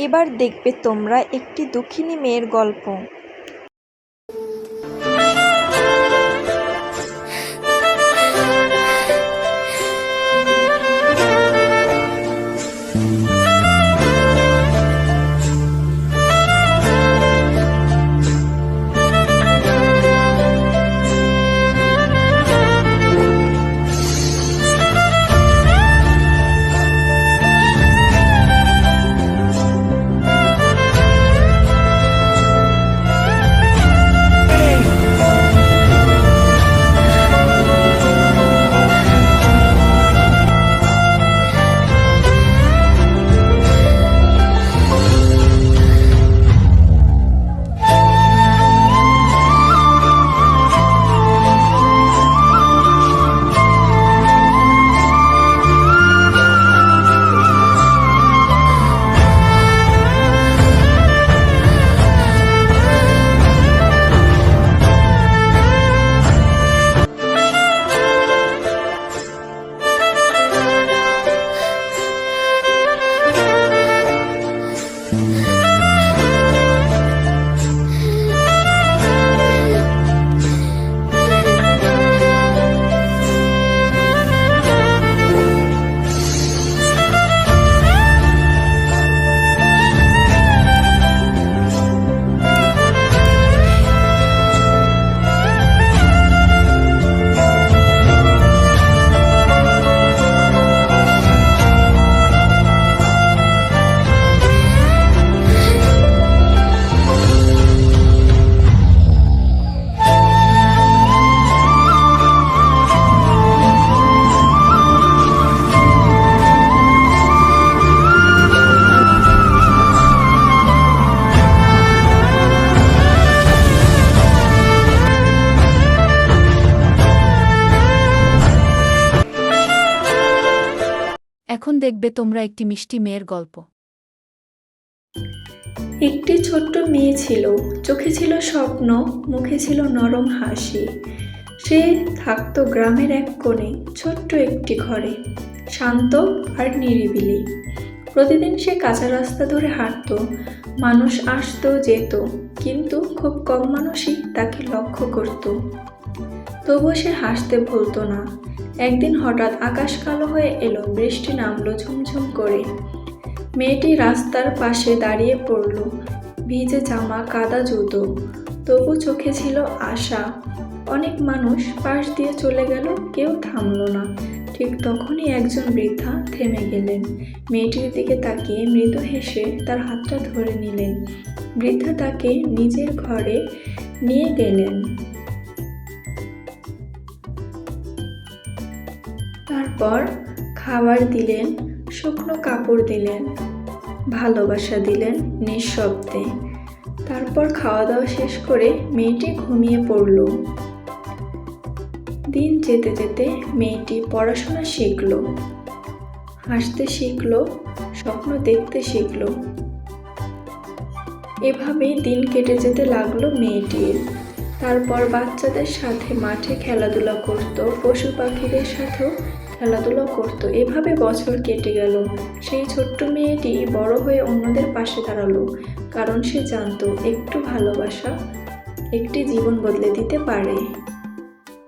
এবার দেখবে তোমরা একটি দুঃখিনী মেয়ের গল্প। এখন দেখবে তোমরা একটি মিষ্টি মেয়ের গল্প। একটি ছোট্ট মেয়ে ছিল, চোখে ছিল স্বপ্ন, মুখে ছিল নরম হাসি। সে থাকতো গ্রামের এক কোণে, ছোট্ট একটি ঘরে, শান্ত আর নিরিবিলি। প্রতিদিন সে কাঁচা রাস্তা ধরে হাঁটতো, মানুষ আসতো যেত, কিন্তু খুব কম মানুষই তাকে লক্ষ্য করত। তবুও সে হাসতে ভুলতো না। একদিন হঠাৎ আকাশ কালো হয়ে এলো, বৃষ্টি নামলো ঝুমঝুম করে। মেয়েটি রাস্তার পাশে দাঁড়িয়ে পড়ল, ভিজে জামা, কাদা জুতো, তবু চোখে ছিল আশা। অনেক মানুষ পাশ দিয়ে চলে গেল, কেউ থামলো না। ঠিক তখনই একজন বৃদ্ধা থেমে গেলেন। মেয়েটির দিকে তাকিয়ে মৃদু হেসে তার হাতটা ধরে নিলেন। বৃদ্ধা তাকে নিজের ঘরে নিয়ে গেলেন। তারপর খাবার দিলেন, শুকনো কাপড় দিলেন, ভালোবাসা দিলেন নিঃশব্দে। তারপর খাওয়া দাওয়া শেষ করে মেয়েটি ঘুমিয়ে পড়ল। দিন যেতে যেতে মেয়েটি পড়াশোনা শিখল, হাসতে শিখল, স্বপ্ন দেখতে শিখল। এভাবেই দিন কেটে যেতে লাগলো মেয়েটির। তারপর বাচ্চাদের সাথে মাঠে খেলাধুলা করত, পশু পাখিদের সাথেও খেলাধুলা করত। এভাবে বছর কেটে গেল। সেই ছোট্ট মেয়েটি বড় হয়ে অন্যদের পাশে দাঁড়ালো, কারণ সে জানতো একটু ভালোবাসা একটি জীবন বদলে দিতে পারে।